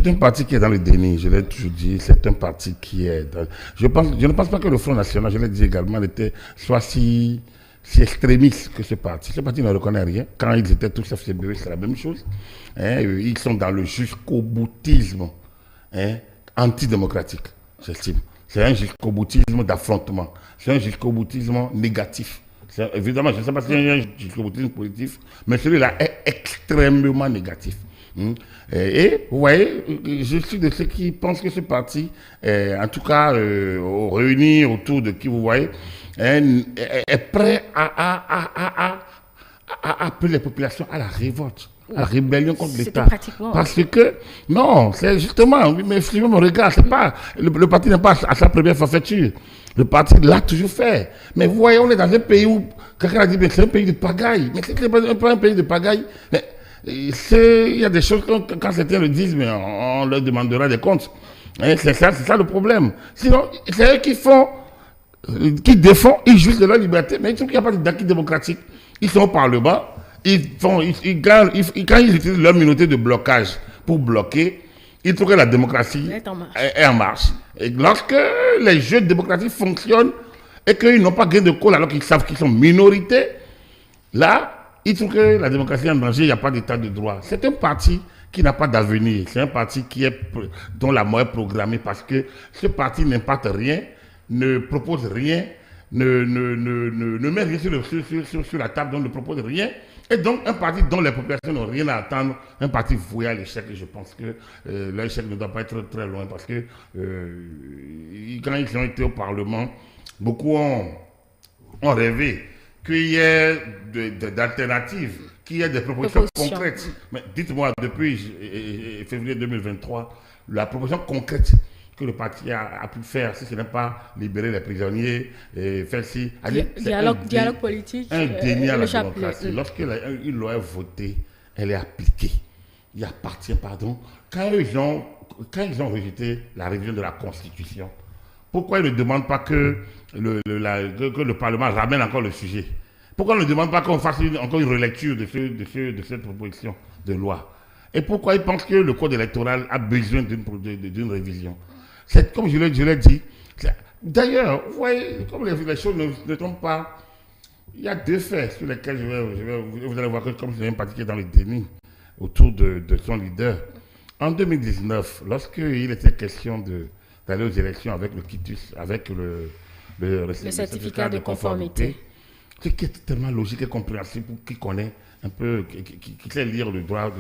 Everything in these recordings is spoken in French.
C'est un parti qui est dans le déni, je l'ai toujours dit, c'est un parti qui est dans... Je ne pense pas que le Front National, je l'ai dit également, soit si extrémiste que ce parti. Ce parti ne reconnaît rien. Quand ils étaient tous FCBE, c'est la même chose. Hein, ils sont dans le jusqu'au boutisme, hein, antidémocratique, j'estime. C'est un jusqu'au boutisme d'affrontement. C'est un jusqu'au boutisme négatif. Évidemment, je ne sais pas si c'est un jusqu'au boutisme positif, mais celui-là est extrêmement négatif. Et vous voyez, je suis de ceux qui pensent que ce parti, en tout cas, réuni autour de qui vous voyez, est prêt à appeler les populations à la révolte, à la rébellion contre l'État. Parce que, non, c'est justement, mais suivez mon regard, c'est pas, le parti n'est pas à sa première forfaiture. Le parti l'a toujours fait. Mais vous voyez, on est dans un pays où, quelqu'un a dit, mais c'est un pays de pagaille. Mais c'est pas un pays de pagaille. Mais, il y a des choses, quand certains le disent, mais on leur demandera des comptes. Hein, c'est ça le problème. Sinon, c'est eux qui défendent, ils jouissent de leur liberté, mais ils trouvent qu'il n'y a pas d'acquis démocratique. Ils sont au Parlement, quand ils utilisent leur minorité de blocage pour bloquer, ils trouvent que la démocratie est en marche. Et lorsque les jeux démocratiques fonctionnent et qu'ils n'ont pas gain de cause alors qu'ils savent qu'ils sont minorités, là, ils trouvent que la démocratie est en danger, il n'y a pas d'état de droit. C'est un parti qui n'a pas d'avenir. C'est un parti dont la mort est programmée parce que ce parti n'impacte rien, ne propose rien, ne met rien sur la table, donc ne propose rien. Et donc, un parti dont les populations n'ont rien à attendre, un parti voué à l'échec. Et je pense que l'échec ne doit pas être très loin parce que quand ils ont été au Parlement, beaucoup ont rêvé qu'il y ait d'alternatives, qu'il y ait des propositions concrètes. Mais dites-moi, depuis février 2023, la proposition concrète que le parti a pu faire, si ce n'est pas libérer les prisonniers, et faire si... Dialogue politique. Un déni à la démocratie. Lorsqu'il l'a voté, elle est appliquée. Il appartient, quand ils ont rejeté la révision de la Constitution, pourquoi ils ne demandent pas que le Parlement ramène encore le sujet? Pourquoi on ne demande pas qu'on fasse encore une relecture de cette proposition de loi? Et pourquoi ils pensent que le code électoral a besoin d'une révision? C'est comme je l'ai dit. D'ailleurs, vous voyez, comme les choses ne tombent pas, il y a deux faits sur lesquels vous allez voir que comme c'est un parti qui est dans le déni autour de son leader. En 2019, lorsqu'il était question d'aller aux élections avec le quitus, avec le certificat de conformité, ce qui est tellement logique et compréhensible pour qui connaît un peu, qui sait lire le droit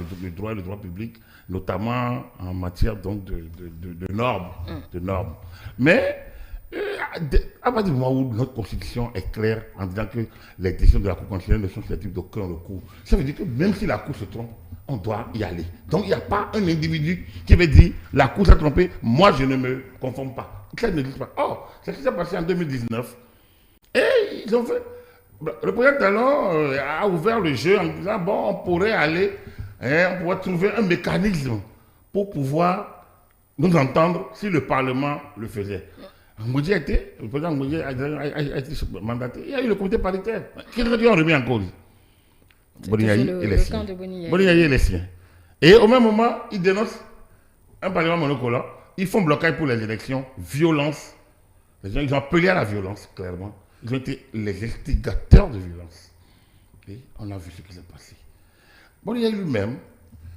public, notamment en matière donc de normes. Mais à partir du moment où notre constitution est claire en disant que les décisions de la Cour constitutionnelle ne sont susceptibles d'aucun recours, ça veut dire que même si la Cour se trompe, on doit y aller. Donc il n'y a pas un individu qui veut dire la Cour s'est trompée, moi je ne me conforme pas. Ça ne dit pas. Or, c'est ce qui s'est passé en 2019. Et ils ont fait. Le président Talon a ouvert le jeu en disant bon, on pourrait aller, on pourrait trouver un mécanisme pour pouvoir nous entendre si le Parlement le faisait. Le président Ngoudi a été mandaté. Il y a eu le comité paritaire qui ont remis en cause Boniaï et les siens. Boniaï et les siens. Et au même moment, ils dénoncent un Parlement monocolore. Ils font blocage pour les élections, violence. Les gens, ils ont appelé à la violence, clairement. Ils ont été les instigateurs de violence. Et on a vu ce qui s'est passé. Boniaï lui-même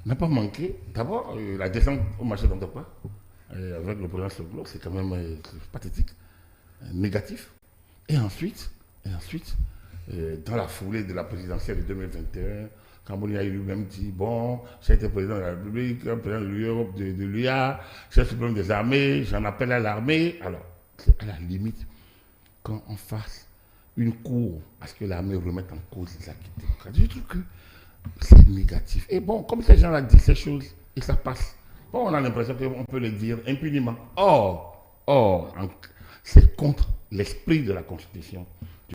n'a pas manqué. D'abord, la descente au marché d'Antopa, avec le président Soglo, c'est quand même pathétique, négatif. Et ensuite, dans la foulée de la présidentielle de 2021, quand Boniaï lui-même dit bon, j'ai été président de la République, président de l'Europe, de l'UA, chef suprême des armées, j'en appelle à l'armée. Alors, c'est à la limite quand on fasse une cour à ce que l'armée remette en cause les acquis démocratiques. Je trouve que c'est négatif. Et bon, comme ces gens-là disent ces choses, et ça passe. Bon, on a l'impression qu'on peut le dire impunément. Or, c'est contre l'esprit de la Constitution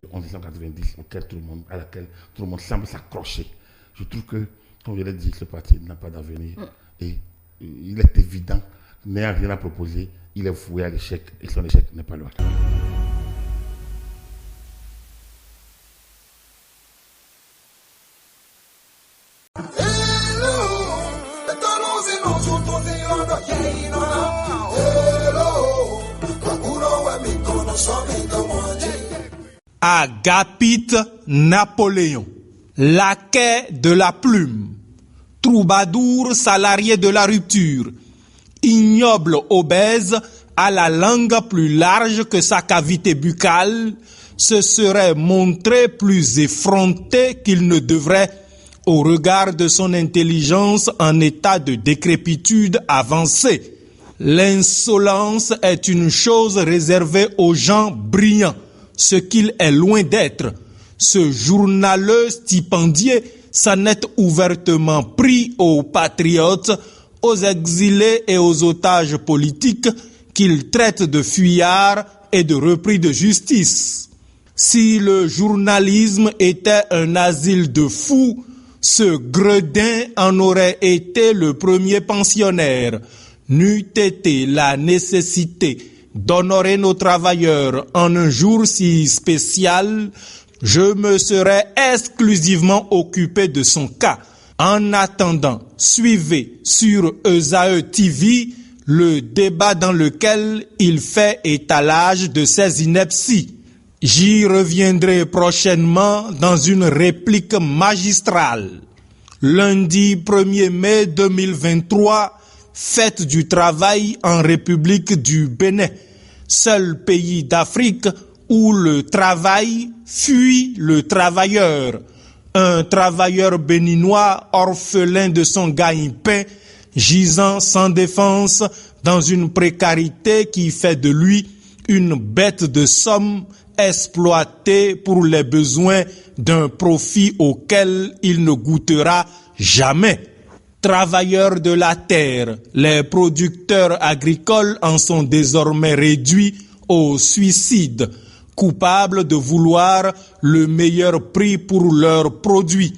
de 1990 à laquelle tout le monde semble s'accrocher. Je trouve que, comme je l'ai dit, ce parti n'a pas d'avenir. Et il est évident, n'ayant rien à proposer, il est voué à l'échec et son échec n'est pas loin. Agapit Napoléon, laquais de la plume, troubadour salarié de la rupture, ignoble obèse à la langue plus large que sa cavité buccale, se serait montré plus effronté qu'il ne devrait au regard de son intelligence en état de décrépitude avancée. L'insolence est une chose réservée aux gens brillants, ce qu'il est loin d'être. Ce journaleux stipendié s'en est ouvertement pris aux patriotes, aux exilés et aux otages politiques qu'il traite de fuyards et de repris de justice. Si le journalisme était un asile de fous, ce gredin en aurait été le premier pensionnaire. N'eût été la nécessité d'honorer nos travailleurs en un jour si spécial, je me serais exclusivement occupé de son cas. En attendant, suivez sur ESAE TV le débat dans lequel il fait étalage de ses inepties. J'y reviendrai prochainement dans une réplique magistrale. Lundi 1er mai 2023, fête du travail en République du Bénin, seul pays d'Afrique où le travail fuit le travailleur. Un travailleur béninois orphelin de son gagne-pain, gisant sans défense dans une précarité qui fait de lui une bête de somme exploité pour les besoins d'un profit auquel il ne goûtera jamais. Travailleurs de la terre, les producteurs agricoles en sont désormais réduits au suicide, coupables de vouloir le meilleur prix pour leurs produits.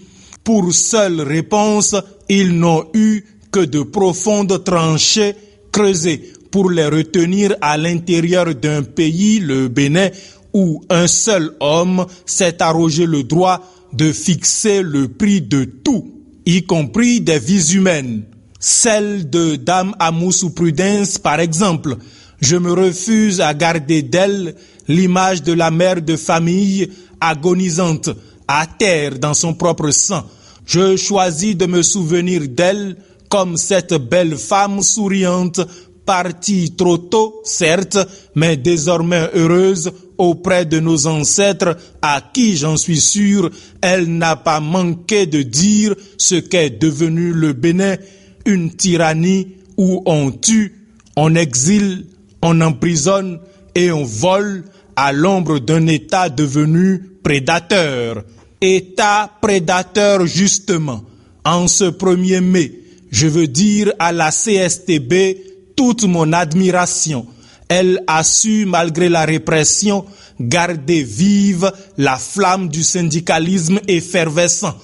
Pour seule réponse, ils n'ont eu que de profondes tranchées creusées pour les retenir à l'intérieur d'un pays, le Bénin, où un seul homme s'est arrogé le droit de fixer le prix de tout, y compris des vies humaines. Celle de Dame Amoussou Prudence, par exemple. Je me refuse à garder d'elle l'image de la mère de famille agonisante, à terre dans son propre sang. Je choisis de me souvenir d'elle comme cette belle femme souriante, partie trop tôt, certes, mais désormais heureuse auprès de nos ancêtres à qui, j'en suis sûr, elle n'a pas manqué de dire ce qu'est devenu le Bénin, une tyrannie où on tue, on exile, on emprisonne et on vole à l'ombre d'un État devenu prédateur. État prédateur justement. En ce 1er mai, je veux dire à la CSTB toute mon admiration. Elle a su, malgré la répression, garder vive la flamme du syndicalisme effervescent,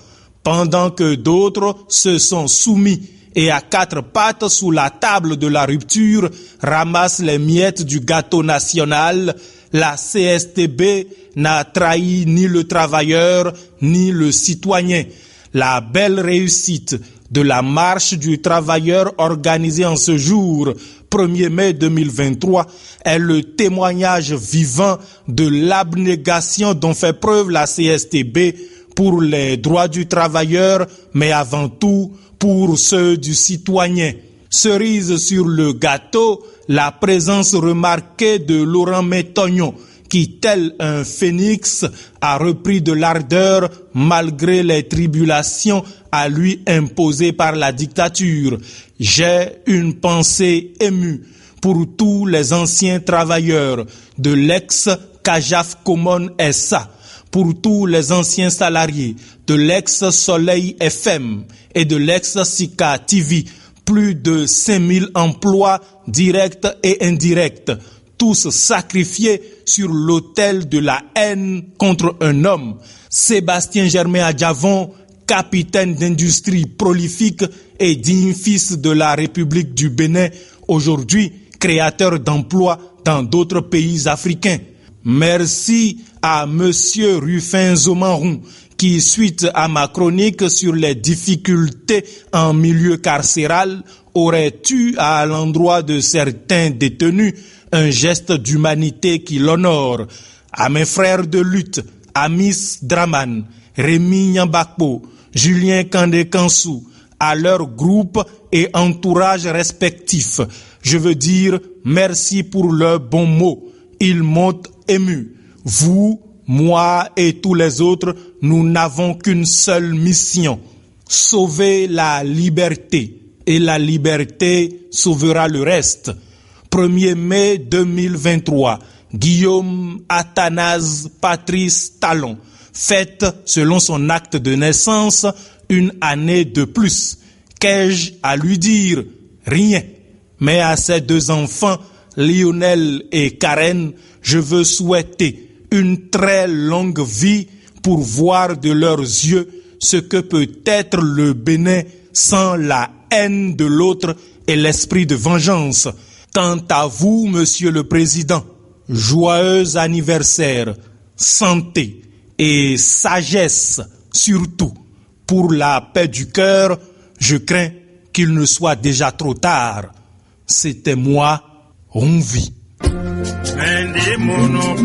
pendant que d'autres se sont soumis et à quatre pattes sous la table de la rupture ramassent les miettes du gâteau national. La CSTB n'a trahi ni le travailleur ni le citoyen. La belle réussite de la marche du travailleur organisée en ce jour, 1er mai 2023, est le témoignage vivant de l'abnégation dont fait preuve la CSTB pour les droits du travailleur, mais avant tout pour ceux du citoyen. Cerise sur le gâteau, la présence remarquée de Laurent Métognon, qui, tel un phénix, a repris de l'ardeur malgré les tribulations à lui imposées par la dictature. J'ai une pensée émue pour tous les anciens travailleurs de l'ex-Cajaf Common SA, pour tous les anciens salariés de l'ex-Soleil FM et de l'ex-Sika TV, plus de 5000 emplois directs et indirects, tous sacrifiés sur l'autel de la haine contre un homme. Sébastien Germain Adjavon, capitaine d'industrie prolifique et digne fils de la République du Bénin, aujourd'hui créateur d'emplois dans d'autres pays africains. Merci à Monsieur Rufin Zomanroun, qui, suite à ma chronique sur les difficultés en milieu carcéral, aurait eu à l'endroit de certains détenus un geste d'humanité qui l'honore. À mes frères de lutte, Amis Draman, Rémi Nyambakpo, Julien Kandé-Kansou, à leur groupe et entourage respectifs. Je veux dire merci pour leurs bons mots. Ils m'ont ému. Vous, moi et tous les autres, nous n'avons qu'une seule mission. Sauver la liberté. Et la liberté sauvera le reste. 1er mai 2023. Guillaume Athanase Patrice Talon fête, selon son acte de naissance, une année de plus. Qu'ai-je à lui dire? Rien. Mais à ses 2 enfants, Lionel et Karen, je veux souhaiter une très longue vie pour voir de leurs yeux ce que peut être le Bénin sans la haine de l'autre et l'esprit de vengeance. Quant à vous, Monsieur le Président, joyeux anniversaire, santé et sagesse surtout. Pour la paix du cœur, je crains qu'il ne soit déjà trop tard. C'était moi, Rumvi. Mono